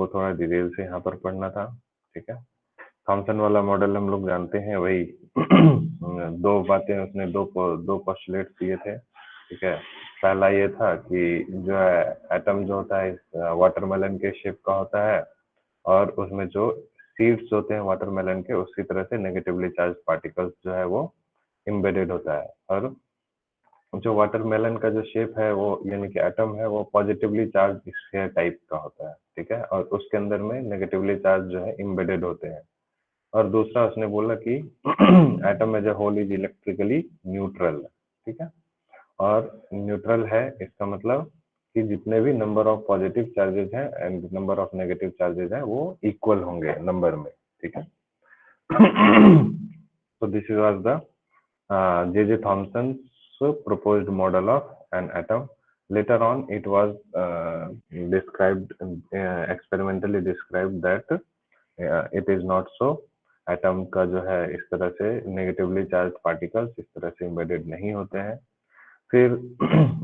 वो थोड़ा डिटेल से यहाँ पर पढ़ना था, ठीक है। थॉमसन वाला मॉडल हम लोग जानते हैं, वही दो बातें उसने दो पोस्टुलेट्स दिए थे, ठीक है। पहला ये था कि जो है एटम जो होता है वाटरमेलन के शेप का होता है, और उसमें जो सीड्स होते हैं वाटरमेलन के, उसी तरह से नेगेटिवली चार्ज पार्टिकल्स जो है वो एम्बेडेड होता है। और जो वाटरमेलन का जो शेप है वो यानी कि एटम है वो पॉजिटिवली चार्ज स्फीयर टाइप का होता है, ठीक है, और उसके अंदर में नेगेटिवली चार्ज जो है एम्बेडेड होते हैं। और दूसरा उसने बोला कि atom as a whole is electrically neutral, ठीक है। और न्यूट्रल है इसका मतलब कि जितने भी नंबर ऑफ पॉजिटिव चार्जेस हैं and number of negative charges हैं वो इक्वल होंगे नंबर में, ठीक है। so this was the J.J. Thomson's proposed model of an atom. Later on, it was described, experimentally described that it is not so. Atom का जो है इस तरह से नेगेटिवली चार्ज पार्टिकल्स इस तरह से एम्बेडेड नहीं होते हैं। फिर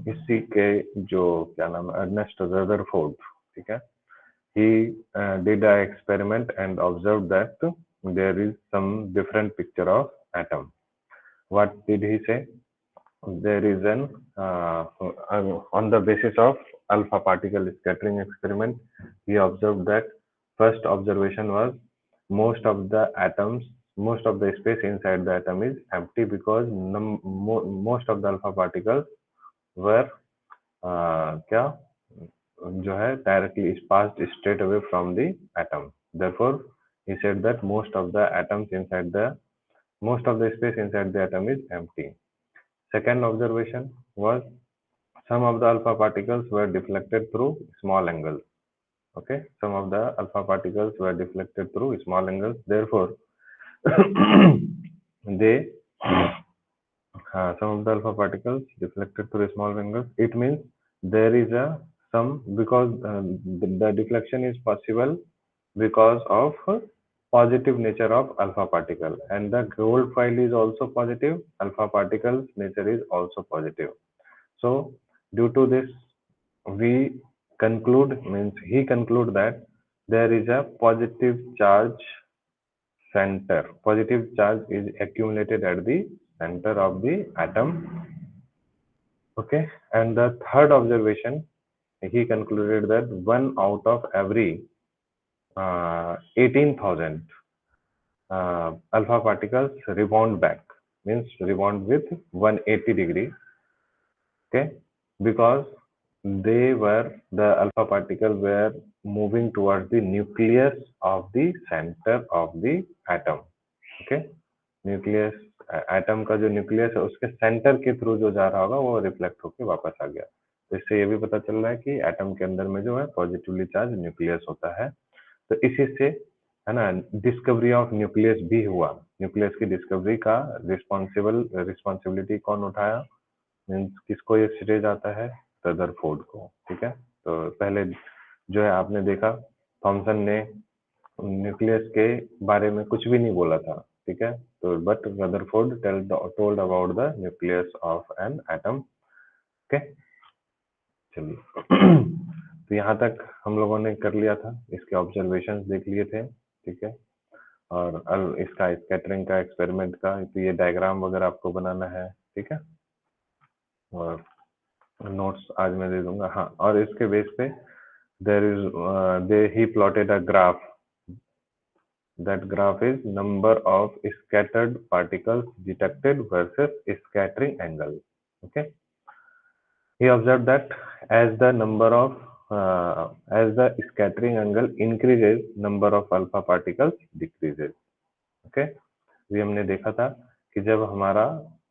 इसी के जो क्या नाम है अर्नेस्ट रदरफोर्ड, ठीक है, he did an experiment and observed that there is some different picture of atom. What did he say? There is an on the basis of alpha particle scattering experiment, he observed that first observation was most of the space inside the atom is empty because most of the alpha particles were क्या जो है directly passed straight away from the atom. Therefore, he said that most of the space inside the atom is empty. Second observation was some of the alpha particles were deflected through small angles. Okay, some of the alpha particles were deflected through small angles. Therefore, some of the alpha particles deflected through small angles. It means there is because the deflection is possible because of positive nature of alpha particle, and the gold file is also positive. Alpha particles nature is also positive. So due to this, he conclude that there is a positive charge center. Positive charge is accumulated at the center of the atom. Okay, and the third observation, he concluded that 1 out of every 18,000 alpha particles rebound back, means rebound with 180 degree. Okay, because the alpha particles were moving towards the nucleus of the center of the atom. Okay, nucleus atom का जो nucleus है उसके centre के through जो जा रहा होगा वो रिफ्लेक्ट होके वापस आ गया। तो इससे ये भी पता चल रहा है कि एटम के अंदर में जो है पॉजिटिवली चार्ज न्यूक्लियस होता है। तो इसी से है ना डिस्कवरी ऑफ न्यूक्लियस भी हुआ। न्यूक्लियस की डिस्कवरी का रिस्पॉन्सिबिलिटी कौन उठाया, मीन्स किसको ये श्रेय जाता है, रदरफोर्ड को, ठीक है। तो पहले जो है आपने देखा थॉमसन ने न्यूक्लियस के बारे में कुछ भी नहीं बोला था, ठीक है, तो but Rutherford told about the nucleus of an atom. Okay, चलिए तो यहाँ तक हम लोगों ने कर लिया था, इसके ऑब्जर्वेशंस देख लिए थे, ठीक है, और इसका स्कैटरिंग का एक्सपेरिमेंट का तो ये डायग्राम वगैरह आपको बनाना है, ठीक है, और नोट्स आज मैं दे दूंगा। हाँ, और इसके बेस पे he plotted a graph. That graph is number of scattered particles detected versus scattering angle. Okay, he observed that as the scattering angle increases, number of alpha particles decreases. Okay, ये हमने देखा था कि जब हमारा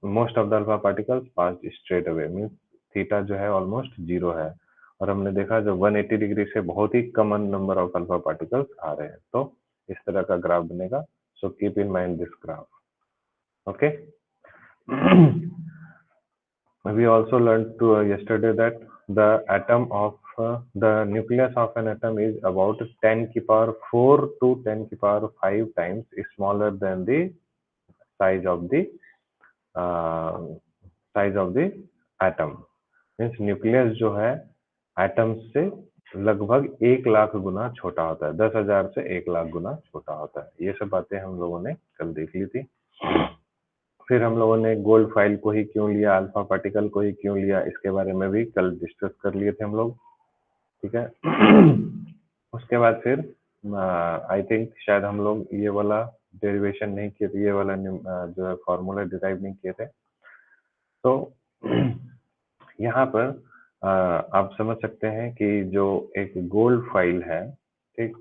most of the alpha particles pass straight away, means theta जो है almost 0 है, और हमने देखा जब 180 डिग्री से बहुत ही कम नंबर ऑफ अल्फा पार्टिकल्स आ रहे हैं, तो इस तरह का ग्राफ बनेगा। So keep in mind this graph. Okay, we also learned yesterday that the nucleus of an atom is about 10 की power 4 to 10 की power 5 times smaller than the size of the atom. Means nucleus जो है atom से लगभग 1 लाख गुना छोटा होता है, 10,000 से 1 लाख गुना छोटा होता है। ये सब बातें हम लोगों ने कल देख ली थी। फिर हम लोगों ने गोल्ड फाइल को ही क्यों लिया, अल्फा पार्टिकल को ही क्यों लिया, इसके बारे में भी कल डिस्कस कर लिए थे हम लोग, ठीक है। उसके बाद फिर आई थिंक शायद हम लोग ये वाला डेरिवेशन नहीं किए थे, ये वाला जो है फॉर्मूला डिराइव नहीं किए थे। तो यहाँ पर आप समझ सकते हैं कि जो एक गोल्ड फाइल है, ठीक,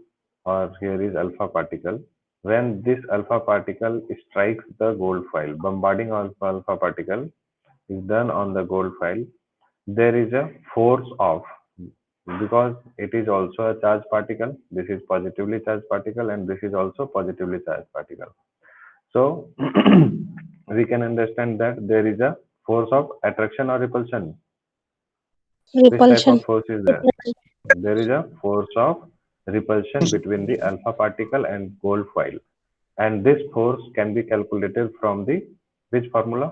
और here is alpha particle. When this alpha particle strikes the gold file, bombarding of alpha particle is done on the gold file, there is a force of, because it is also a charged particle, this is positively charged particle and this is also positively charged particle. So we can understand that there is a force of attraction or repulsion. Which type repulsion. of force is there? There is a force of repulsion between the alpha particle and gold foil, and this force can be calculated from the which formula?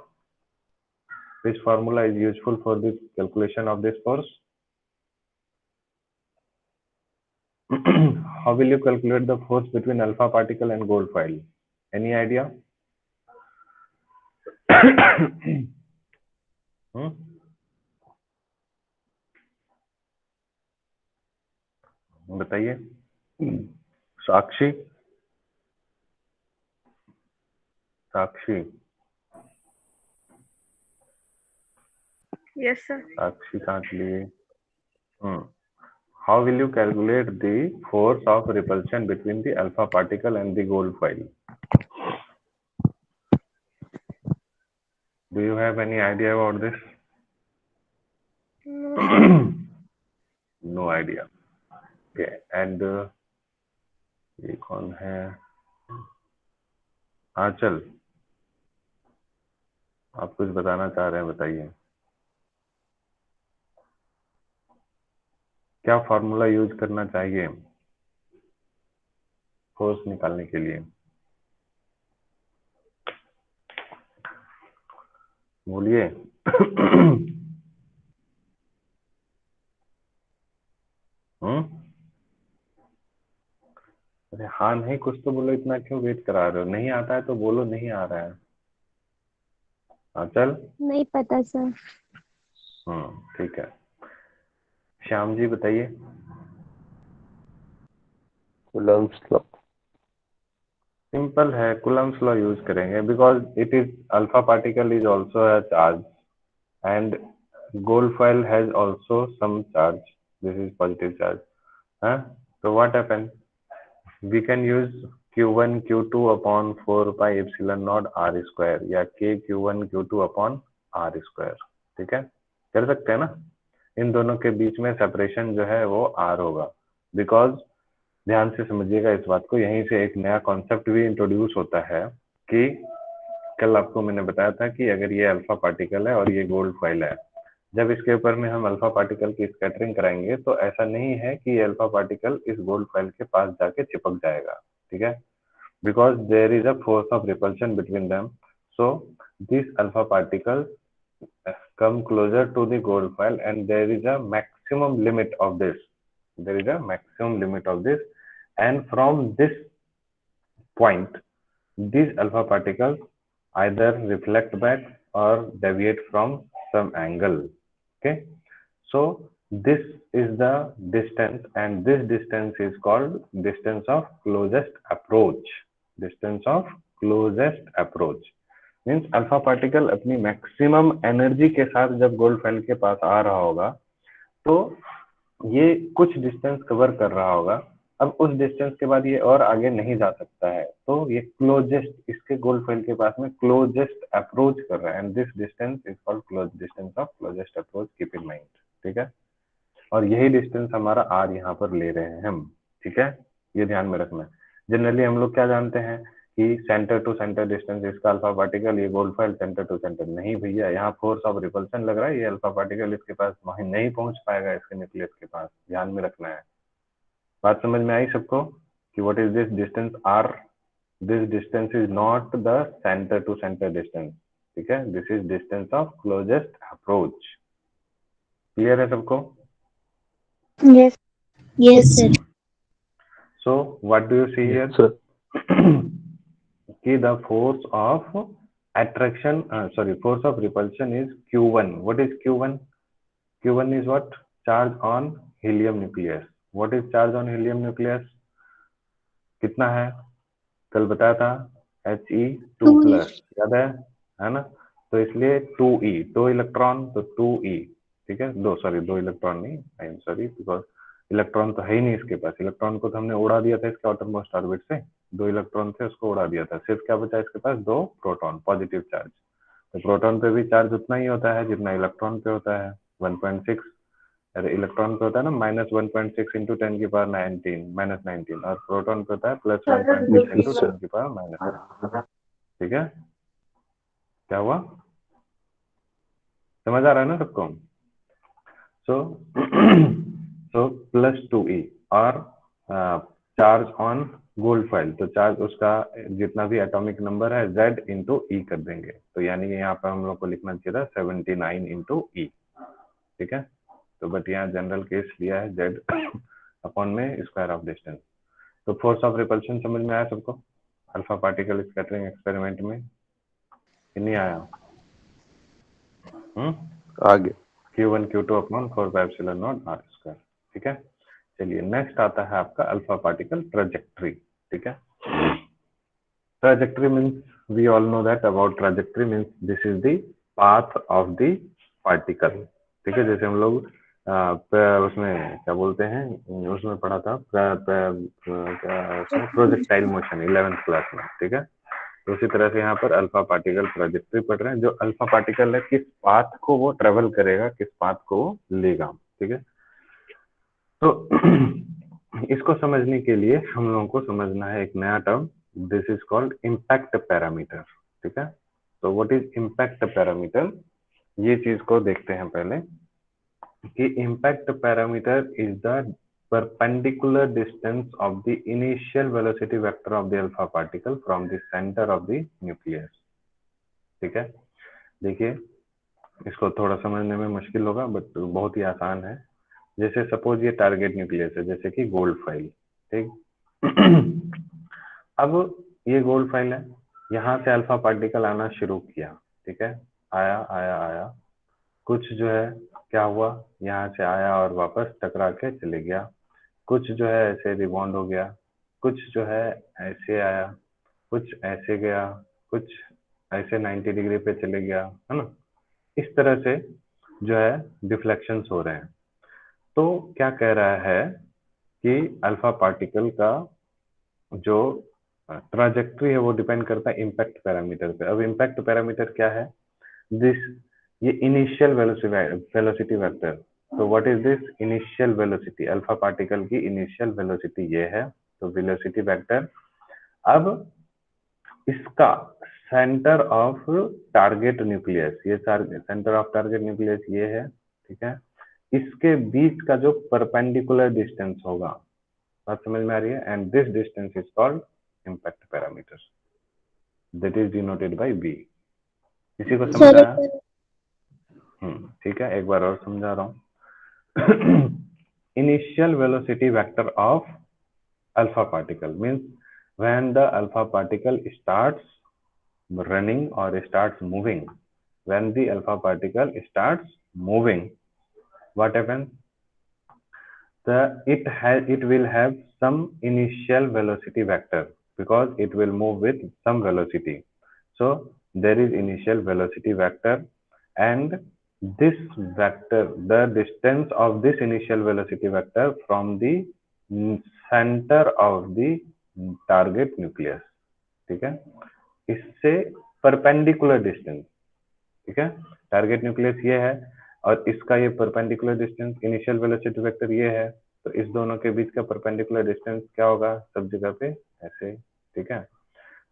Which formula is useful for the calculation of this force? How will you calculate the force between alpha particle and gold foil? Any idea? बताइए। साक्षी, साक्षी, Yes, sir. साक्षी कहाँ चली गई? How will you calculate the force of repulsion between the alpha particle and the gold foil? Do you have any idea about this? No. No idea. Okay, and ये कौन है? आंचल, आप कुछ बताना चाह रहे हैं, बताइए। क्या फॉर्मूला यूज करना चाहिए फोर्स निकालने के लिए? बोलिए। अरे हाँ नहीं, कुछ तो बोलो, इतना क्यों वेट करा रहे हो? नहीं आता है तो बोलो नहीं आ रहा है। आंचल? नहीं पता सर। ठीक है। श्याम जी बताइए। Coulomb's law. सिंपल है, कूलम्ब्स लॉ यूज करेंगे, because it is alpha particle is also a charge and gold foil has also some charge, this is positive charge. हाँ, तो what happen, we can use Q1 Q2 upon 4 pi epsilon naught R square या K Q1 Q2 upon R square, ठीक है, कर सकते हैं ना। इन दोनों के बीच में सेपरेशन जो है वो R होगा, बिकॉज ध्यान से समझिएगा इस बात को, यहीं से एक नया कॉन्सेप्ट भी इंट्रोड्यूस होता है कि कल आपको मैंने बताया था कि अगर ये अल्फा पार्टिकल है और ये गोल्ड फॉइल है, जब इसके ऊपर में हम अल्फा पार्टिकल की स्कैटरिंग कराएंगे तो ऐसा नहीं है कि ये अल्फा पार्टिकल इस गोल्ड फॉइल के पास जाके चिपक जाएगा, ठीक है, because there is a force of repulsion between them, so this alpha particle come closer to the gold foil and there is a maximum limit of this, there is a maximum limit of this, and from this point these alpha particles either reflect back or deviate from some angle, okay, so this is the distance and this distance is called distance of closest approach, distance of closest approach means alpha particle अपनी maximum energy के साथ जब gold foil के पास आ रहा होगा तो ये कुछ डिस्टेंस कवर कर रहा होगा, अब उस डिस्टेंस के बाद ये और आगे नहीं जा सकता है, तो ये क्लोजेस्ट, इसके गोल्ड फॉइल के पास में क्लोजेस्ट अप्रोच कर रहा है and this distance is called close distance of closest approach, keep in mind, ठीक है, और यही डिस्टेंस हमारा आर यहाँ पर ले रहे हैं हम, ठीक है, ये ध्यान में रखना। जनरली हम लोग क्या जानते हैं कि सेंटर टू सेंटर डिस्टेंस इसका अल्फा पार्टिकल, ये gold foil centre to centre, नहीं भैया, यहाँ फोर्स ऑफ रिपल्शन लग रहा है, ये अल्फा पार्टिकल इसके पास वहीं नहीं पहुंच पाएगा, इसके न्यूक्लियस के पास, ध्यान में रखना है। बात समझ में आई सबको कि what is this distance R? This distance is not the centre to centre distance, ठीक है, this is distance of closest approach. Clear है सबको? Yes. Yes, sir. So what do you see here? Yes, sir. कि the force of attraction, force of repulsion is Q1. What is Q1? Q1 is what? Charge on helium nucleus. What is charge on helium nucleus? कितना है? कल बताया था He2 plus, याद है ना? तो इसलिए 2e, 2 इलेक्ट्रॉन तो 2e, ठीक है, दो इलेक्ट्रॉन नहीं, I am sorry, because electron तो है ही नहीं इसके पास। इलेक्ट्रॉन को तो हमने उड़ा दिया था इसके आउटरमोस्ट ऑर्बिट से, 2 इलेक्ट्रॉन थे उसको उड़ा दिया था, सिर्फ क्या बचा इसके पास? 2 प्रोटॉन, पॉजिटिव चार्ज। तो प्रोटॉन पे भी चार्ज उतना ही होता है जितना इलेक्ट्रॉन पे होता है, 1.6। अरे इलेक्ट्रॉन पे होता है ना -1.6 इंटू 10⁻19 -19, और प्रोटॉन पे होता है +1.6 इंटू 10⁻⁻। ठीक है, क्या हुआ? समझ आ रहा है ना सबको? सो +2e और चार्ज ऑन गोल्ड फॉइल, तो चार्ज उसका जितना भी एटॉमिक नंबर है Z इंटू ई कर देंगे, तो यानी कि यहाँ पर हम लोग को लिखना चाहिए था 79 इंटू ई, ठीक है। तो बट यहाँ जनरल केस लिया है Z अपॉन में स्क्वायर ऑफ डिस्टेंस। तो फोर्स ऑफ रिपल्शन समझ में आया सबको? अल्फा पार्टिकल स्कैटरिंग एक्सपेरिमेंट में कि नहीं आया? आगे Q1 Q2 अपॉन 4πε0r², ठीक है। चलिए नेक्स्ट आता है आपका अल्फा पार्टिकल ट्रेजेक्ट्री, ठीक है। Trajectory means we all know that about trajectory means this is the path of the particle, ठीक है। जैसे हम लोग उसमें क्या बोलते हैं, उसमें पढ़ा था प्रोजेक्टाइल मोशन 11th क्लास में, ठीक है। तो उसी तरह से यहाँ पर अल्फा पार्टिकल ट्रेजेक्ट्री पढ़ रहे हैं। जो अल्फा पार्टिकल है किस पाथ को वो ट्रेवल करेगा, किस पाथ को वो लेगा, ठीक है। तो इसको समझने के लिए हम लोगों को समझना है एक नया term, this is called impact parameter, ठीक है। तो व्हाट इज इम्पैक्ट पैरामीटर, ये चीज को देखते हैं पहले कि impact parameter is the perpendicular distance of the initial velocity vector of the alpha particle from the center of the nucleus, ठीक है। देखिए इसको थोड़ा समझने में मुश्किल होगा बट बहुत ही आसान है। जैसे सपोज ये टारगेट न्यूक्लियस है, जैसे कि गोल्ड फाइल, ठीक। अब ये गोल्ड फाइल है, यहाँ से अल्फा पार्टिकल आना शुरू किया, ठीक है, आया आया आया, कुछ जो है क्या हुआ, यहाँ से आया और वापस टकरा के चले गया, कुछ जो है ऐसे रिबॉन्ड हो गया, कुछ जो है ऐसे आया, कुछ ऐसे गया, कुछ ऐसे 90 डिग्री पे चले गया, है ना। इस तरह से जो है डिफ्लेक्शंस हो रहे हैं। तो क्या कह रहा है कि अल्फा पार्टिकल का जो ट्राजेक्ट्री है वो डिपेंड करता है इम्पैक्ट पैरामीटर पे। अब इम्पैक्ट पैरामीटर क्या है? ये इनिशियल वेलोसिटी वेक्टर। तो what is this initial velocity? Alpha particle की इनिशियल वेलोसिटी ये है, तो वेलोसिटी वेक्टर। अब इसका सेंटर ऑफ टारगेट न्यूक्लियस, ये सेंटर ऑफ टारगेट न्यूक्लियस ये है, ठीक है। इसके बीच का जो परपेंडिकुलर डिस्टेंस होगा, बात समझ में आ रही है? And this distance is called impact parameter, that is denoted by B. इसी को समझ आया? ठीक है, एक बार और समझा रहा हूँ। Initial velocity vector of alpha particle means when the alpha particle starts running or starts moving, when the alpha particle starts moving, what happens? It will have some initial velocity vector because it will move with some velocity. So there is initial velocity vector, and this vector, the distance of this initial velocity vector from the center of the target nucleus, ठीक है, इससे perpendicular distance, ठीक है। Target nucleus ये है और इसका ये perpendicular distance initial velocity vector ये है, तो इस दोनों के बीच का परपेंडिकुलर डिस्टेंस क्या होगा? सब जगह पे ऐसे, ठीक है।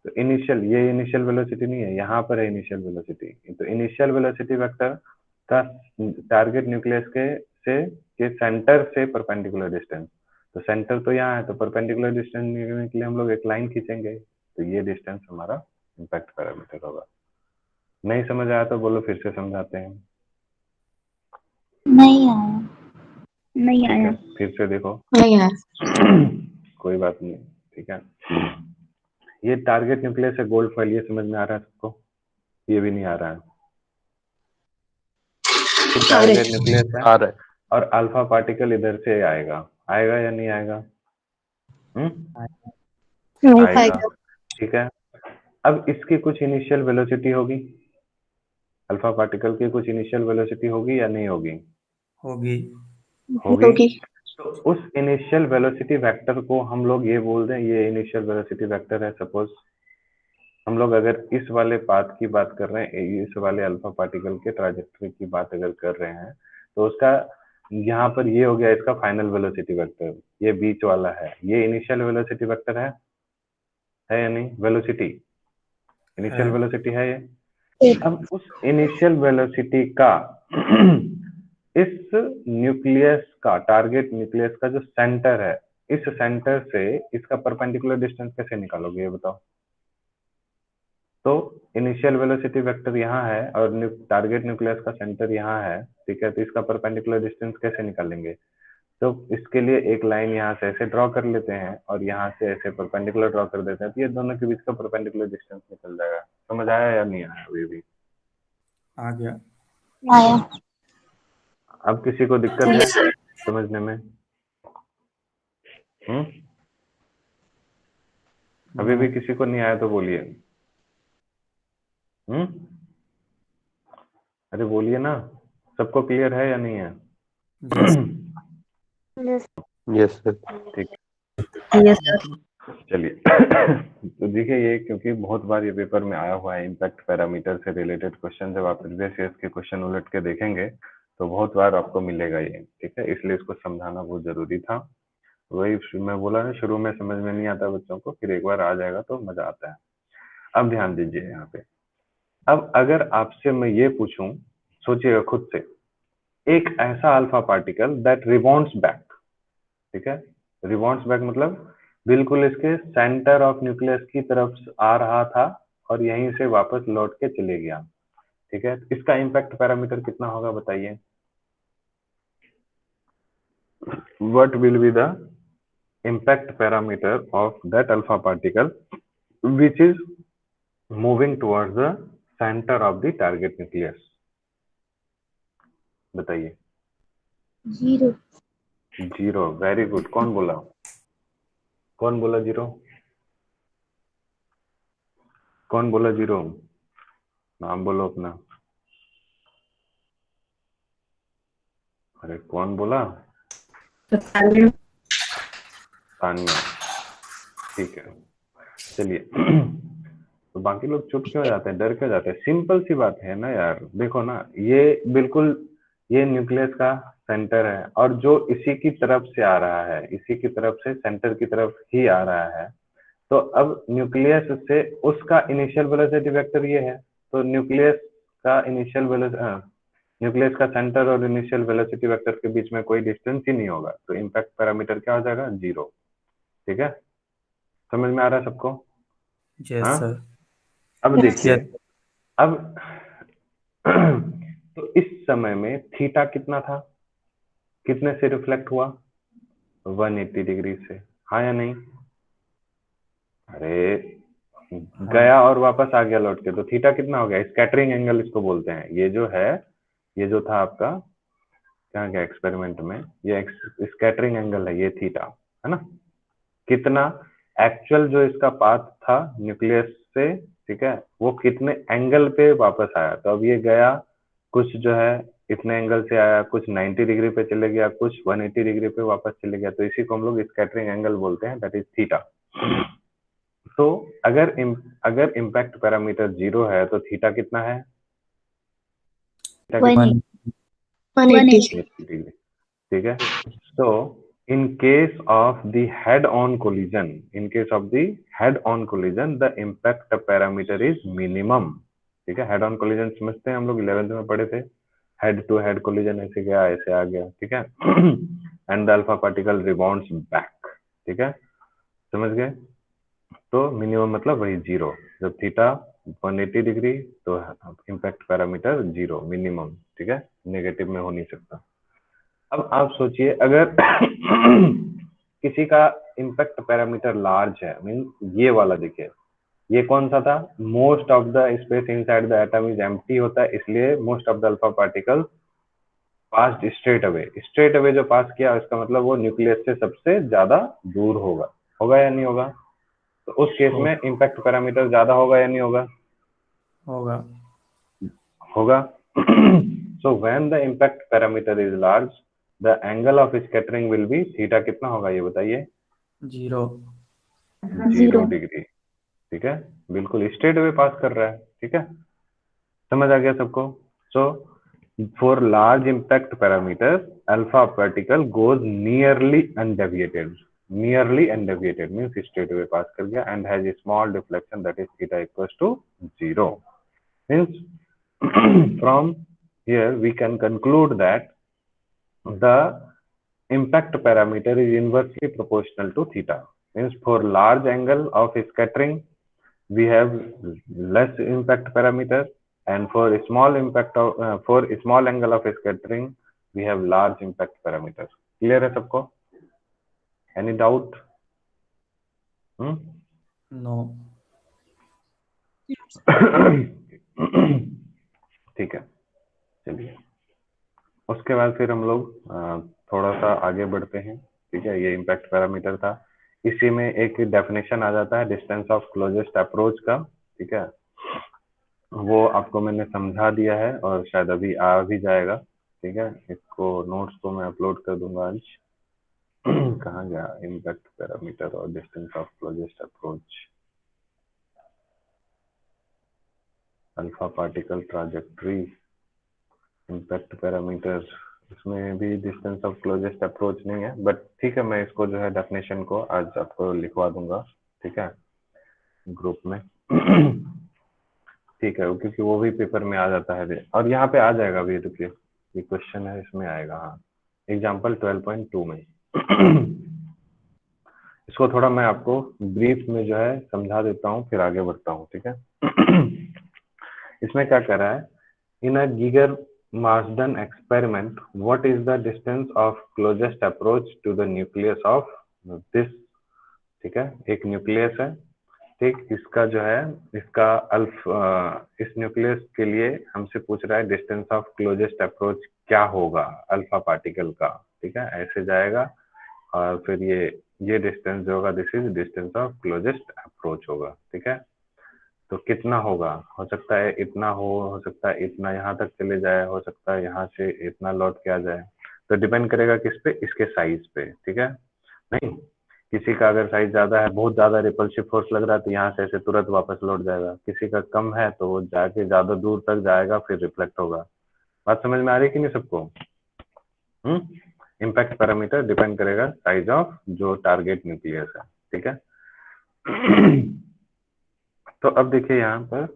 तो ये इनिशियल वेलोसिटी नहीं है, यहाँ पर है इनिशियल वेलोसिटी। तो इनिशियल वेलोसिटी वेक्टर का टारगेट न्यूक्लियस के सेंटर से परपेंडिकुलर डिस्टेंस, तो सेंटर तो यहाँ है, तो परपेंडिकुलर डिस्टेंस निकालने के लिए हम लोग एक लाइन खींचेंगे, तो ये डिस्टेंस हमारा इम्पैक्ट पैरामीटर होगा। नहीं समझ आया तो बोलो, फिर से समझाते हैं। नहीं आया। नहीं ठीक आया। है, फिर से देखो। नहीं आया। कोई बात नहीं, ठीक है। ये टारगेट न्यूक्लियस है, गोल्ड फॉइल, ये समझ में आ रहा है सबको? ये भी नहीं आ रहा है। ये टारगेट न्यूक्लियस है आ रहा है। और अल्फा पार्टिकल इधर से आएगा, आएगा या नहीं आएगा? नहीं आएगा, आएगा। ठीक है। अब इसकी कुछ इनिशियल वेलोसिटी होगी, अल्फा पार्टिकल की कुछ इनिशियल वेलोसिटी होगी या नहीं होगी? होगी। होगी। तो उस इनिशियल वेलोसिटी वेक्टर को हम लोग ये बोल दें, ये इनिशियल वेलोसिटी वेक्टर है। सपोज हम लोग अगर इस वाले पाथ की बात कर रहे हैं, इस वाले अल्फा पार्टिकल के ट्राजेक्टरी की बात अगर कर रहे हैं, तो उसका यहाँ पर ये हो गया इसका फाइनल वेलोसिटी वेक्टर, ये बीच वाला है, ये इनिशियल वेलोसिटी वेक्टर है या नहीं? वेलोसिटी, इनिशियल है। वेलोसिटी है ये। अब उस इनिशियल वेलोसिटी का इस न्यूक्लियस का, टारगेट न्यूक्लियस का जो सेंटर है, इस सेंटर से इसका परपेंडिकुलर डिस्टेंस कैसे निकालोगे ये बताओ? तो इनिशियल वेलोसिटी वेक्टर यहाँ है और टारगेट न्यूक्लियस का सेंटर यहाँ है, ठीक है। तो इसका परपेंडिकुलर डिस्टेंस कैसे निकालेंगे? तो इसके लिए एक लाइन यहाँ से ऐसे ड्रॉ कर लेते हैं और यहाँ से ऐसे परपेंडिकुलर ड्रॉ कर देते हैं, तो ये दोनों के बीच का परपेंडिकुलर डिस्टेंस निकल जाएगा। समझ आया या नहीं आया अभी भी? आ गया। आया। अब किसी को दिक्कत है समझने में? अभी भी किसी को नहीं आया तो बोलिए। अरे बोलिए ना, सबको क्लियर है या नहीं है? Yes sir. ठीक, यस सर। चलिए। तो देखिए, ये क्योंकि बहुत बार ये पेपर में आया हुआ है, इम्पैक्ट पैरामीटर से रिलेटेड क्वेश्चन, जब आप प्रीवियस ईयर्स के क्वेश्चन उलट के देखेंगे तो बहुत बार आपको मिलेगा ये, ठीक है। इसलिए इसको समझाना बहुत जरूरी था। वही मैं बोला ना, शुरू में समझ में नहीं आता बच्चों को, फिर एक बार आ जाएगा तो मजा आता है। अब ध्यान दीजिए यहाँ पे। अब अगर आपसे मैं ये पूछूं, सोचिएगा खुद से, एक ऐसा alpha particle that rebounds back, ठीक है। रिबॉन्ड्स बैक मतलब बिल्कुल इसके सेंटर ऑफ न्यूक्लियस की तरफ आ रहा था और यहीं से वापस लौट के चले गया, ठीक है। इसका इम्पैक्ट पैरामीटर कितना होगा बताइए? What will be the impact parameter of that alpha particle which is moving towards the center of the target nucleus? बताइए। 0। 0, वेरी गुड। कौन बोला? कौन बोला 0? कौन बोला 0? नाम बोलो अपना। अरे कौन बोला? तानिया, ठीक है। चलिए। तो बाकी लोग चुप क्यों जाते हैं, डर क्यों जाते हैं? सिंपल सी बात है ना यार, देखो ना, ये बिल्कुल ये न्यूक्लियस का सेंटर है और जो इसी की तरफ से आ रहा है, इसी की तरफ से सेंटर की तरफ ही आ रहा है। तो अब न्यूक्लियस से उसका इनिशियल वेलोसिटी वेक्टर ये है, तो न्यूक्लियस का इनिशियल न्यूक्लियस का सेंटर और इनिशियल वेलोसिटी वेक्टर के बीच में कोई डिस्टेंस ही नहीं होगा, तो इम्पैक्ट पैरामीटर क्या हो जाएगा? 0, ठीक है। समझ में आ रहा है सबको? यस हाँ, सर। अब देखिए, Yes. अब तो इस समय में थीटा कितना था, कितने से रिफ्लेक्ट हुआ? 180 डिग्री से, हाँ या नहीं? अरे गया और वापस आ गया लौट के, तो थीटा कितना हो गया? स्कैटरिंग एंगल इसको बोलते हैं। ये जो है, ये जो था आपका क्या गया एक्सपेरिमेंट में, ये स्कैटरिंग एंगल है, ये थीटा है ना। कितना एक्चुअल जो इसका पाथ था न्यूक्लियस से, ठीक है, वो कितने एंगल पे वापस आया? तो अब ये गया, कुछ जो है इतने एंगल से आया, कुछ 90 डिग्री पे चले गया, कुछ 180 डिग्री पे वापस चले गया, तो इसी को हम लोग स्कैटरिंग एंगल बोलते हैं, दैट इज थीटा। तो अगर इम्पैक्ट पैरामीटर 0 है तो थीटा कितना है? थीटा कितना? 180। डिग्री, ठीक है। So in case of the head-on collision, the impact parameter is minimum, ठीक है। head-on collision समझते हैं हम लोग, 11th में पढ़े थे, head to head collision, ऐसे गया ऐसे आ गया, ठीक है। and the alpha particle rebounds back, ठीक है, समझ गए? तो मिनिमम मतलब वही 0, जब थीटा 180 डिग्री तो इम्पैक्ट पैरामीटर 0 मिनिमम, ठीक है, नेगेटिव में हो नहीं सकता। अब आप सोचिए, अगर किसी का इम्पैक्ट पैरामीटर लार्ज है, मीन ये वाला देखिए, ये कौन सा था, most of the space inside the atom is empty होता है, इसलिए most of the alpha particle passed straight away जो पास किया, इसका मतलब वो न्यूक्लियस से सबसे ज्यादा दूर होगा, होगा या नहीं होगा? तो उस केस में इम्पैक्ट पैरामीटर ज्यादा होगा या नहीं होगा? होगा। होगा। So when the impact parameter is large, the angle of scattering will be theta कितना होगा ये बताइए? 0। 0 डिग्री। ठीक है, बिल्कुल स्ट्रेट वे पास कर रहा है। ठीक है, समझ आ गया सबको? So for large impact parameter, alpha particle goes nearly undeviated. Nearly undeviated means straight away pass कर गया and has a small deflection, that is theta equals to 0. Means from here we can conclude that the impact parameter is inversely proportional to theta. Means for large angle of scattering we have less impact parameter, and for a small impact of for a small angle of scattering we have large impact parameter. Clear है सबको? Any doubt? No. ठीक है, चलिए उसके बाद फिर हम लोग थोड़ा सा आगे बढ़ते हैं। ठीक है, ये इम्पैक्ट पैरामीटर था, इसी में एक डेफिनेशन आ जाता है डिस्टेंस ऑफ क्लोजेस्ट अप्रोच का। ठीक है, वो आपको मैंने समझा दिया है और शायद अभी आ भी जाएगा। ठीक है, इसको नोट्स को मैं अपलोड कर दूंगा आज। कहाँ गया इम्पैक्ट पैरामीटर और distance of closest approach, alpha particle trajectory, impact parameter, इसमें भी डिस्टेंस ऑफ क्लोजेस्ट अप्रोच नहीं है, बट ठीक है, मैं इसको जो है डेफिनेशन को आज आपको लिखवा दूंगा। ठीक है, ग्रुप में। ठीक है, क्योंकि वो भी पेपर में आ जाता है और यहाँ पे आ जाएगा भी। देखिए ये क्वेश्चन है, इसमें आएगा, हाँ, एग्जाम्पल 12.2 में। इसको थोड़ा मैं आपको ब्रीफ में जो है समझा देता हूँ, फिर आगे बढ़ता हूँ। ठीक है, इसमें क्या कर रहा है, इन अ Geiger Marsden experiment, what is the distance of closest approach to the nucleus of this? ठीक है, एक न्यूक्लियस है। ठीक, इसका जो है, इसका इस न्यूक्लियस के लिए हमसे पूछ रहा है डिस्टेंस ऑफ क्लोजेस्ट अप्रोच क्या होगा अल्फा पार्टिकल का। ठीक है, ऐसे जाएगा और फिर ये डिस्टेंस जो होगा, this is distance of closest approach होगा। ठीक है, तो कितना होगा, हो सकता है इतना हो सकता है इतना यहाँ तक चले जाए, हो सकता है यहाँ से इतना लौट के आ जाए, तो डिपेंड करेगा किस पे, इसके साइज पे। ठीक है, नहीं किसी का अगर साइज ज्यादा है, बहुत ज्यादा रिपल्सिव फोर्स लग रहा है, तो यहाँ से ऐसे तुरंत वापस लौट जाएगा। किसी का कम है तो वो जाके ज्यादा दूर तक जाएगा, फिर रिफ्लेक्ट होगा। बात समझ में आ रही है कि नहीं सबको? इम्पैक्ट पैरामीटर डिपेंड करेगा साइज ऑफ जो टारगेट न्यूक्लियस है। ठीक है, तो अब देखिए यहाँ पर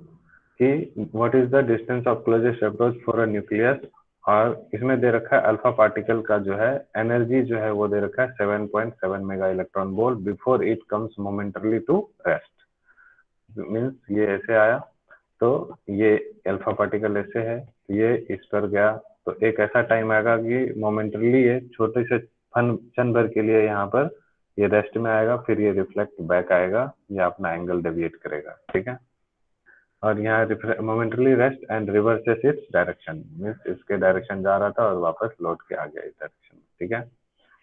कि what is the distance of closest approach for a nucleus, और इसमें दे रखा है अल्फा पार्टिकल का जो है एनर्जी जो है वो दे रखा है 7.7 mega electron volt before it comes momentarily to rest. Means ये ऐसे आया, तो ये अल्फा पार्टिकल ऐसे है, ये इस पर गया, तो एक ऐसा टाइम आएगा कि मोमेंटरली ये छोटे से क्षण भर के लिए यहाँ पर ये रेस्ट में आएगा, फिर ये रिफ्लेक्ट बैक आएगा, ये अपना एंगल डेविएट करेगा। ठीक है, और यहाँ momentarily rest and reverses its direction, means इसके डायरेक्शन जा रहा था और वापस लौट के आ गया इस डायरेक्शन में। ठीक है,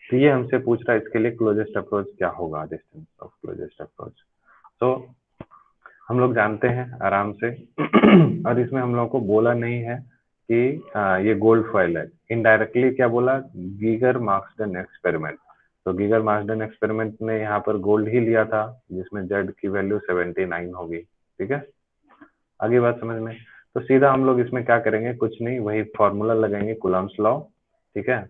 तो ये हमसे पूछ रहा है इसके लिए क्लोजेस्ट अप्रोच क्या होगा, डिस्टेंस ऑफ क्लोजेस्ट अप्रोच। तो हम लोग जानते हैं आराम से और इसमें हम लोगों को बोला नहीं है कि ये गोल्ड फॉइल है, इनडायरेक्टली क्या बोला, गीगर मार्क्सडन एक्सपेरिमेंट। तो गीगर मार्क्सडन एक्सपेरिमेंट ने यहाँ पर गोल्ड ही लिया था, जिसमें जेड की वैल्यू 79 होगी। ठीक है, आगे बात समझ में? तो सीधा हम लोग इसमें क्या करेंगे, कुछ नहीं, वही फॉर्मूला लगाएंगे, कूलम्ब्स लॉ। ठीक है,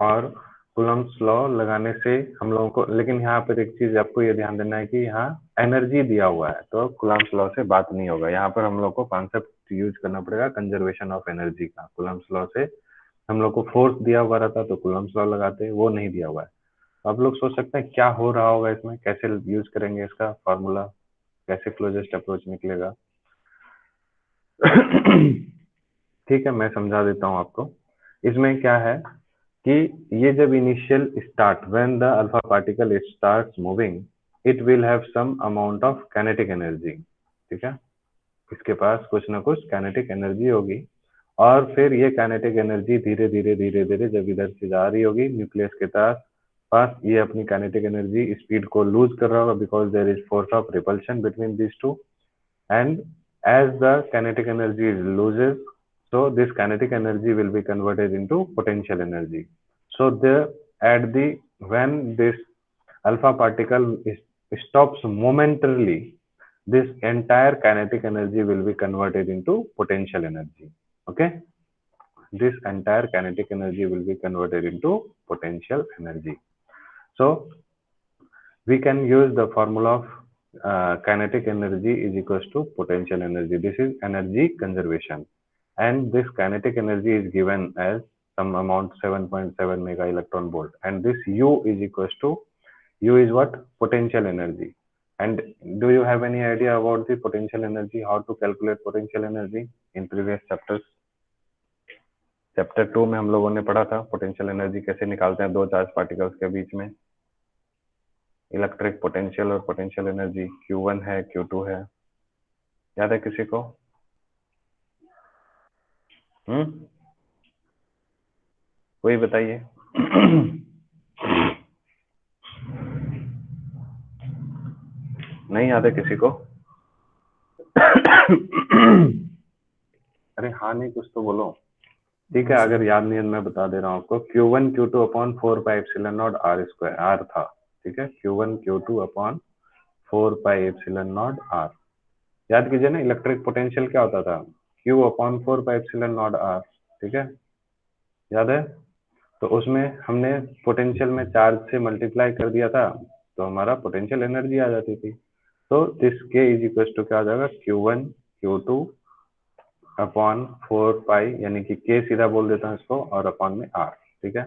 और कूलम्ब्स लॉ लगाने से हम लोगों को, लेकिन यहाँ पर एक चीज आपको ये ध्यान देना है कि यहाँ एनर्जी दिया हुआ है, तो कूलम्ब्स लॉ से बात नहीं होगा। यहाँ पर हम लोग को कॉन्सेप्ट यूज करना पड़ेगा कंजर्वेशन ऑफ एनर्जी का। कूलम्ब्स लॉ से हम लोग को फोर्स दिया हुआ रहता तो कूलम्ब्स लॉ लगाते, वो नहीं दिया हुआ है। आप लोग सोच सकते हैं क्या हो रहा होगा इसमें, कैसे यूज करेंगे इसका फॉर्मूला, कैसे क्लोजेस्ट अप्रोच निकलेगा। ठीक है, मैं समझा देता हूँ आपको। इसमें क्या है कि ये जब initial start when the alpha particle starts moving it will have some amount of kinetic energy, ठीक है, इसके पास कुछ ना कुछ काइनेटिक एनर्जी होगी, और फिर ये काइनेटिक एनर्जी धीरे धीरे जब इधर से जा रही होगी न्यूक्लियस के पास ये अपनी काइनेटिक एनर्जी स्पीड को लूज कर रहा होगा because there is force of repulsion between this two, and as the kinetic energy loses, so this kinetic energy will be converted into potential energy. So when this alpha particle stops momentarily, this entire kinetic energy will be converted into potential energy. Okay, this entire kinetic energy will be converted into potential energy. So we can use the formula of kinetic energy is equals to potential energy. This is energy conservation, and this kinetic energy is given as some amount 7.7 mega electron volt, and this U is equals to U is what? Potential energy. And do you have any idea about the potential energy? How to calculate potential energy in previous chapters? Chapter 2 में हम लोगों ने पढ़ा था potential energy कैसे निकालते हैं दो चार्ज पार्टिकल्स के बीच में, इलेक्ट्रिक पोटेंशियल और पोटेंशियल एनर्जी Q1 है Q2 है, याद है किसी को? कोई बताइए। नहीं याद है किसी को? अरे हाँ नहीं कुछ तो बोलो। ठीक है, अगर याद नहीं है मैं बता दे रहा हूँ आपको। Q1 Q2 upon 4 pi epsilon naught R square, R था, ठीक है, Q1 Q2 upon 4 pi epsilon naught R। याद कीजिए ना, इलेक्ट्रिक पोटेंशियल क्या होता था? Q upon 4 pi epsilon naught R, ठीक है, याद है? तो उसमें हमने पोटेंशियल में चार्ज से मल्टीप्लाई कर दिया था तो हमारा पोटेंशियल एनर्जी आ जाती थी। तो this K is equal to क्या आ जाएगा? Q1 Q2 अपॉन 4 पाई, यानी कि K सीधा बोल देता हूँ इसको, और अपॉन में R, ठीक है।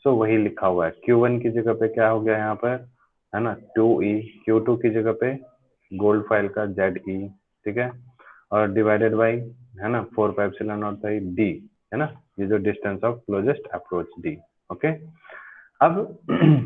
सो वही लिखा हुआ है। Q1 की जगह पे क्या हो गया यहाँ पर, है ना, 2E, Q2 की जगह पे गोल्ड फाइल का ZE, ठीक है, और डिवाइडेड बाई, है ना, 4 pi epsilon not by D, है ना, ये जो distance of closest approach D। Okay, अब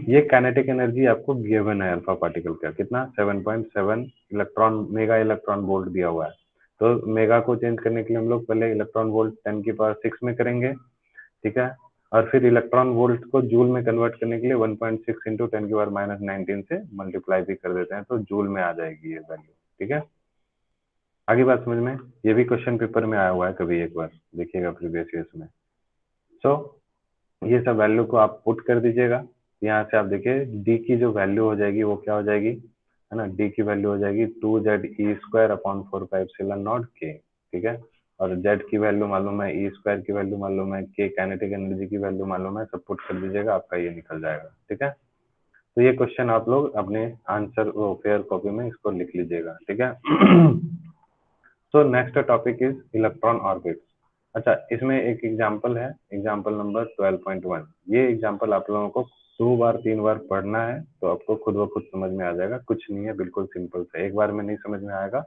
ये काइनेटिक एनर्जी आपको गिवन है अल्फा पार्टिकल का, कितना? 7.7 इलेक्ट्रॉन मेगा इलेक्ट्रॉन वोल्ट दिया हुआ है। तो मेगा को चेंज करने के लिए हम लोग पहले इलेक्ट्रॉन वोल्ट 10 की पावर 6 में करेंगे, ठीक है, और फिर इलेक्ट्रॉन वोल्ट को जूल में कन्वर्ट करने के लिए 1.6 इंटू 10 की पावर -19 से मल्टीप्लाई भी कर देते हैं तो जूल में आ जाएगी ये वैल्यू, ठीक है। आगे बात समझ में? ये भी क्वेश्चन पेपर में आया हुआ है, कभी एक बार देखिएगा प्रीवियस ईयर्स में। सो ये सब वैल्यू को आप पुट कर दीजिएगा। यहाँ से आप देखिए डी की जो वैल्यू हो जाएगी वो क्या हो जाएगी, है ना, डी की वैल्यू हो जाएगी 2ZE square upon 4 pi epsilon not K, ठीक है, और Z की वैल्यू मालूम है, E स्क्वायर की वैल्यू मालूम है, K काइनेटिक एनर्जी की वैल्यू मालूम है, सब पुट कर दीजिएगा, आपका ये निकल जाएगा, ठीक है। तो ये क्वेश्चन आप लोग अपने आंसर फेयर कॉपी में इसको लिख लीजिएगा, ठीक है। So next topic is electron orbits. अच्छा, इसमें एक एग्जाम्पल है, एग्जाम्पल नंबर 12.1। ये एग्जाम्पल आप लोगों को 2 बार 3 बार पढ़ना है तो आपको खुद ब खुद समझ में आ जाएगा। कुछ नहीं है, बिल्कुल सिंपल सा, एक बार में नहीं समझ में आएगा,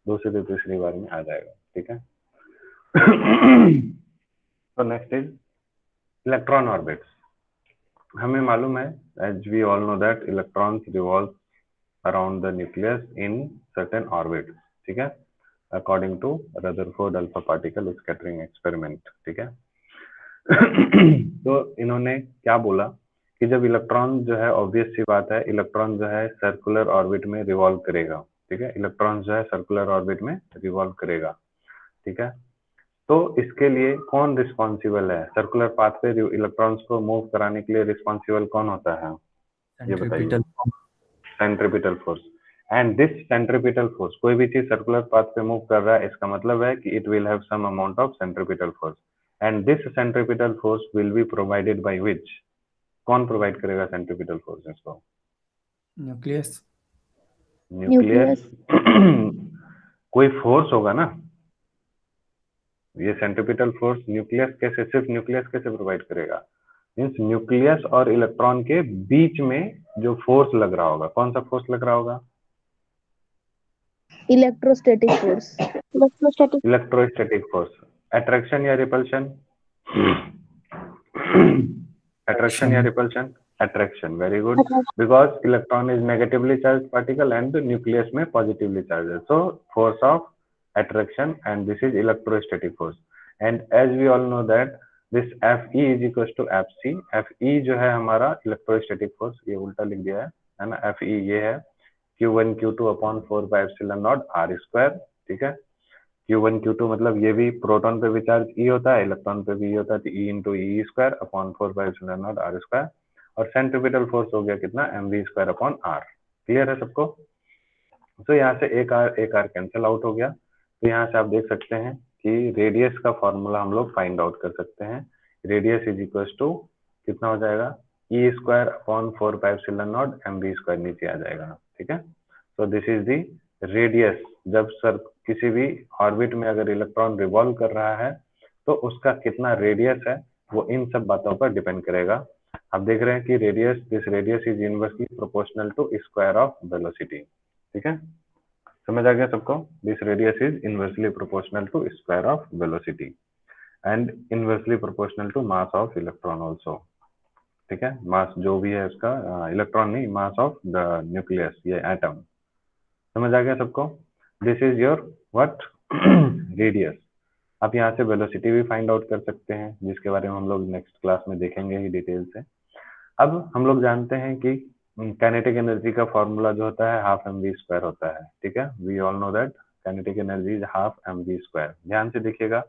दूसरी तीसरी बार में आ जाएगा, ठीक है। तो नेक्स्ट इज इलेक्ट्रॉन ऑर्बिट्स। हमें मालूम है, as we all know that electrons revolve around the nucleus in certain orbit, ठीक है, according to Rutherford alpha particle scattering experiment, ठीक है। तो इन्होंने क्या बोला कि जब इलेक्ट्रॉन जो है, ऑब्वियस सी बात है, इलेक्ट्रॉन जो है सर्कुलर ऑर्बिट में रिवॉल्व करेगा, ठीक है, इलेक्ट्रॉन जो है सर्कुलर ऑर्बिट में रिवॉल्व करेगा, ठीक है। तो इसके लिए कौन रिस्पॉन्सिबल है? सर्कुलर पाथ पे इलेक्ट्रॉन्स को मूव कराने के लिए रिस्पॉन्सिबल कौन होता है? ये बताइए। Centripetal force. And this centripetal force, कोई भी चीज सर्कुलर पाथ पे मूव कर रहा है, इसका मतलब है कि it will have some amount of centripetal force, and this centripetal force will be provided by which? कौन प्रोवाइड करेगा सेंट्रीपिटल फोर्स इसको? न्यूक्लियस। न्यूक्लियस। कोई फोर्स होगा ना, ये सेंट्रीपिटल फोर्स न्यूक्लियस कैसे, सिर्फ न्यूक्लियस कैसे प्रोवाइड करेगा? मींस न्यूक्लियस और इलेक्ट्रॉन के बीच में जो फोर्स लग रहा होगा, कौन सा फोर्स लग रहा होगा? Electrostatic force. Electrostatic force. Attraction या रिपल्शन? Attraction या repulsion? Attraction. Very good. Because electron is negatively charged particle and the nucleus में positively charged. So force of attraction, and this is electrostatic force. And as we all know that this Fe is equals to Fc. Fe जो है हमारा electrostatic force, ये उल्टा लिख दिया है ना? Fe ये है Q1 Q2 upon 4 pi epsilon naught R square, ठीक है? Q1 Q2 मतलब ये भी प्रोटॉन पे भी चार्ज E होता है, इलेक्ट्रॉन पे भी होता है, तो E into e square upon 4 pi epsilon naught R square, और सेंट्रीपिटल फोर्स हो गया कितना? mv square upon R। Clear है सबको? तो यहाँ से एक आर कैंसिल आउट हो गया। तो यहाँ से आप देख सकते हैं कि रेडियस का फॉर्मूला हम लोग फाइंड आउट कर सकते हैं। रेडियस इज इक्वल टू कितना हो जाएगा? E square upon 4 pi epsilon naught mv square नीचे आ जाएगा, ठीक है? तो दिस इज दी रेडियस। जब सर किसी भी ऑर्बिट में अगर इलेक्ट्रॉन रिवॉल्व कर रहा है तो उसका कितना रेडियस है वो इन सब बातों पर डिपेंड करेगा। आप देख रहे हैं कि radius, this radius is inversely proportional to square of velocity, ठीक है? समझ आ गया सबको? This radius is inversely proportional to square of velocity and inversely proportional to mass of electron also, ठीक है? मास जो भी है उसका, इलेक्ट्रॉन नहीं, मास ऑफ द न्यूक्लियस, ये एटम। समझ आ गया सबको? This is your what? Radius. आप यहाँ से वेलोसिटी भी फाइंड आउट कर सकते हैं, जिसके बारे में हम लोग नेक्स्ट क्लास में देखेंगे ही डिटेल से। अब हम लोग जानते हैं कि काइनेटिक एनर्जी का फॉर्मूला जो होता है हाफ mv स्क्वायर होता है, ठीक है? We all know that kinetic energy is half mv square. ध्यान से देखिएगा,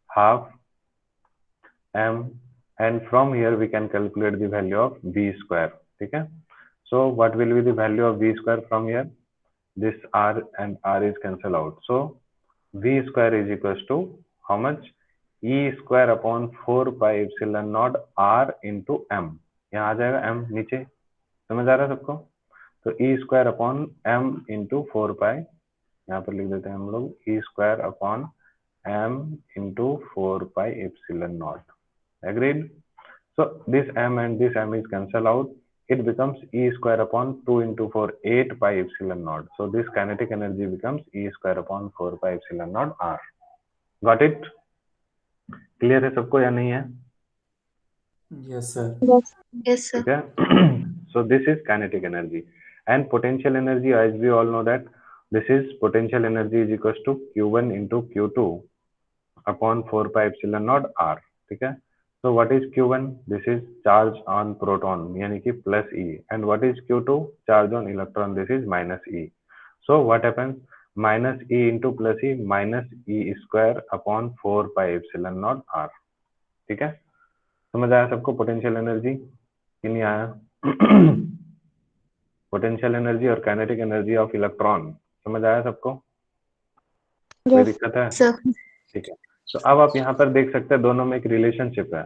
half m, and from here we can calculate the value of v square, ठीक है? So what will be the value of v square from here? This r and r is cancel out, so v square is equals to how much? E square upon 4 pi epsilon naught r into m। यहाँ आ जाएगा m नीचे, समझ आ रहा है सबको? तो e square upon m into 4 पाई, यहाँ पर लिख देते हैं हम लोग e square upon m into 4 pi epsilon not. Agreed? So this m and this m is cancel out, it becomes e square upon 2 into 4 8 pi epsilon naught, so this kinetic energy becomes e square upon 4 pi epsilon naught r। Got it? Clear है सबको या नहीं है? Yes, sir. Yes, sir. ठीक है? So this is kinetic energy and potential energy, as we all know that this is potential energy is equals to q1 into q2 upon 4 pi epsilon naught r, ठीक है? So what is q1? This is charge on proton, यानी कि plus e, and what is q2? Charge on electron, this is minus e। So what happens? Minus e into plus e, minus e square upon 4 pi epsilon naught r, ठीक है? समझ आया सबको potential energy कि नहीं आया? Potential energy और kinetic energy of electron समझ आया सबको? कोई दिक्कत है? Sir. ठीक है। तो अब आप यहाँ पर देख सकते हैं दोनों में एक रिलेशनशिप है।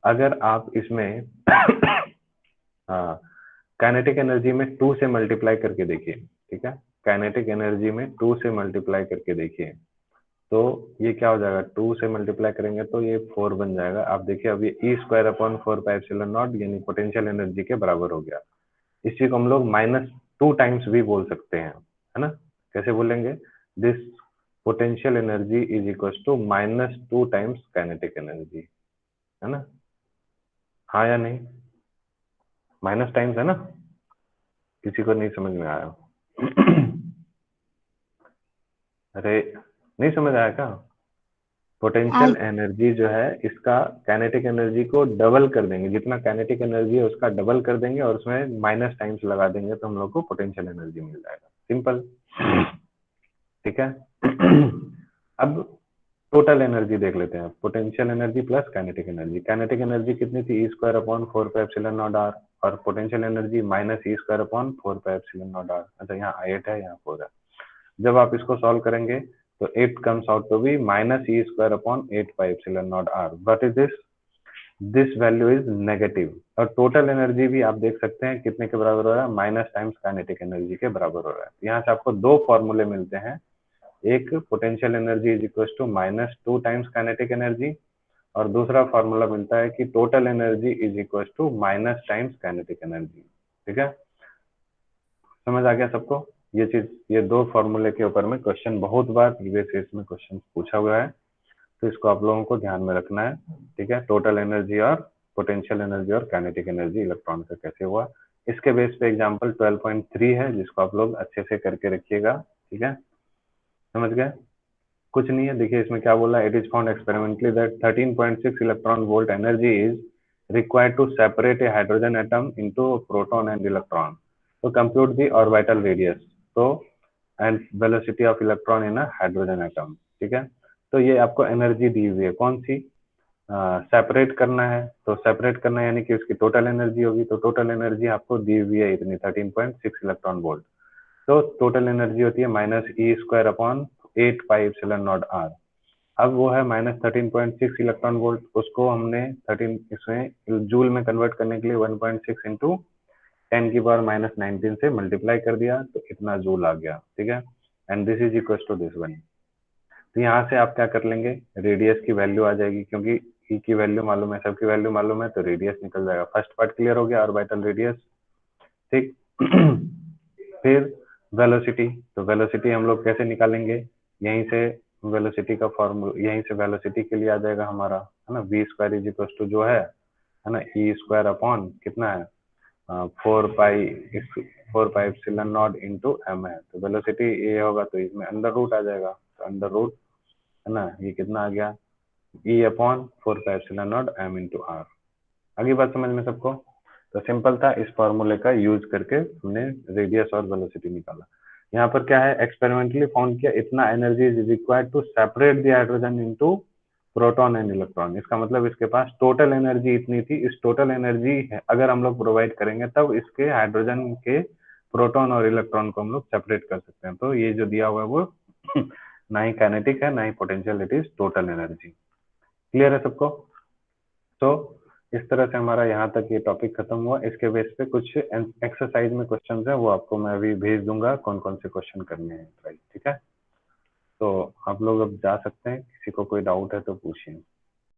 अगर आप इसमें काइनेटिक एनर्जी में 2 से मल्टीप्लाई करके देखिए, ठीक है? काइनेटिक एनर्जी में 2 से मल्टीप्लाई करके देखिए तो ये क्या हो जाएगा? 2 से मल्टीप्लाई करेंगे तो ये 4 बन जाएगा। आप देखिए अब ये e square upon 4 pi epsilon naught यानी पोटेंशियल एनर्जी के बराबर हो गया। इसी को हम लोग -2 टाइम्स भी बोल सकते हैं, है ना? कैसे बोलेंगे? This potential energy is equal to -2 times kinetic energy, है ना? हाँ या नहीं? माइनस टाइम्स है ना? किसी को नहीं समझ में आया? अरे नहीं समझ आया क्या? पोटेंशियल एनर्जी जो है इसका काइनेटिक एनर्जी को डबल कर देंगे, जितना काइनेटिक एनर्जी है उसका डबल कर देंगे और उसमें माइनस टाइम्स लगा देंगे तो हम लोग को पोटेंशियल एनर्जी मिल जाएगा। सिंपल, ठीक है? अब टोटल एनर्जी देख लेते हैं, potential energy plus kinetic energy. Kinetic energy कितनी थी? E square upon 4 pi epsilon naught r, और potential energy minus e square upon 4 pi epsilon naught r. अच्छा यहाँ 8 है, यहाँ 4 है। जब आप इसको सॉल्व करेंगे तो 8 comes out to be minus e square upon 8 pi epsilon naught r। What is this? This value is negative। और टोटल एनर्जी भी आप देख सकते हैं कितने के बराबर हो रहा है? माइनस टाइम्स काइनेटिक एनर्जी के बराबर हो रहा है। यहाँ से आपको 2 फॉर्मूले मिलते हैं, एक potential energy is equal to -2 times kinetic energy, और दूसरा फॉर्मूला मिलता है कि total energy is equal to minus times kinetic energy, ठीक है? समझ आ गया सबको? ये चीज, ये 2 फॉर्मूले के ऊपर में क्वेश्चन बहुत बार प्रीवियस ईयर में क्वेश्चन पूछा हुआ है, तो इसको आप लोगों को ध्यान में रखना है, ठीक है? टोटल एनर्जी और पोटेंशियल एनर्जी और काइनेटिक एनर्जी इलेक्ट्रॉन का कैसे हुआ। इसके बेस पे एग्जांपल 12.3 है जिसको आप लोग अच्छे से करके रखिएगा, ठीक है, समझ गए। कुछ नहीं है, देखिए इसमें क्या बोला, it is found experimentally that 13.6 electron volt energy is required to separate a hydrogen atom into proton and electron. So compute the orbital radius so and velocity of electron in a hydrogen atom, ठीक है। तो ये आपको energy दी हुई है, कौन सी, separate करना है, तो सेपरेट करना है यानी कि उसकी टोटल एनर्जी होगी, तो टोटल एनर्जी आपको दी हुई है इतनी 13.6 इलेक्ट्रॉन वोल्ट। तो टोटल एनर्जी होती है -E²/8πε0r। अब वो है -13.6 इलेक्ट्रॉन वोल्ट, उसको हमने 13 इसमें जूल में कन्वर्ट करने के लिए 1.6 इंटू 10⁻⁻19 से मल्टीप्लाई कर दिया तो इतना जूल आ गया, ठीक है। And this is equal to this one. तो यहाँ से आप क्या कर लेंगे, रेडियस की वैल्यू आ जाएगी, क्योंकि ई की वैल्यू मालूम है, सबकी वैल्यू मालूम है, तो रेडियस निकल जाएगा। फर्स्ट पार्ट क्लियर हो गया, ऑर्बिटल रेडियस, ठीक। फिर वेलोसिटी, तो वेलोसिटी हम लोग कैसे निकालेंगे, यहीं से वेलोसिटी का फॉर्मूला, यहीं से वेलोसिटी के लिए आ जाएगा हमारा, है ना, v² इज इक्वल टू जो है ना E² अपॉन कितना है 4πε0 इंटू m है। तो वेलोसिटी ये होगा तो इसमें अंडर रूट आ जाएगा, तो अंडर रूट, है ना, ये कितना आ गया E/4πε0 m इंटू r। आगे बात समझ में सबको। तो सिंपल था, इस फॉर्मूले का यूज करके हमने रेडियस और वेलोसिटी निकाला। यहाँ पर क्या है, एक्सपेरिमेंटली फाउंड किया इतना energy is required to separate the hydrogen into proton and electron. इसका मतलब इसके पास टोटल एनर्जी इतनी थी, इस टोटल एनर्जी अगर हम लोग प्रोवाइड करेंगे तब इसके हाइड्रोजन के प्रोटॉन और इलेक्ट्रॉन को हम लोग सेपरेट कर सकते हैं। तो ये जो दिया हुआ है वो ना ही काइनेटिक है ना ही potential, it is total energy. Clear है सबको। तो इस तरह से हमारा यहाँ तक ये टॉपिक खत्म हुआ। इसके बेस पे कुछ एक्सरसाइज में क्वेश्चंस हैं, वो आपको मैं अभी भेज दूंगा कौन कौन से क्वेश्चन करने हैं, ठीक है। तो आप लोग अब जा सकते हैं, किसी को कोई डाउट है तो पूछिए।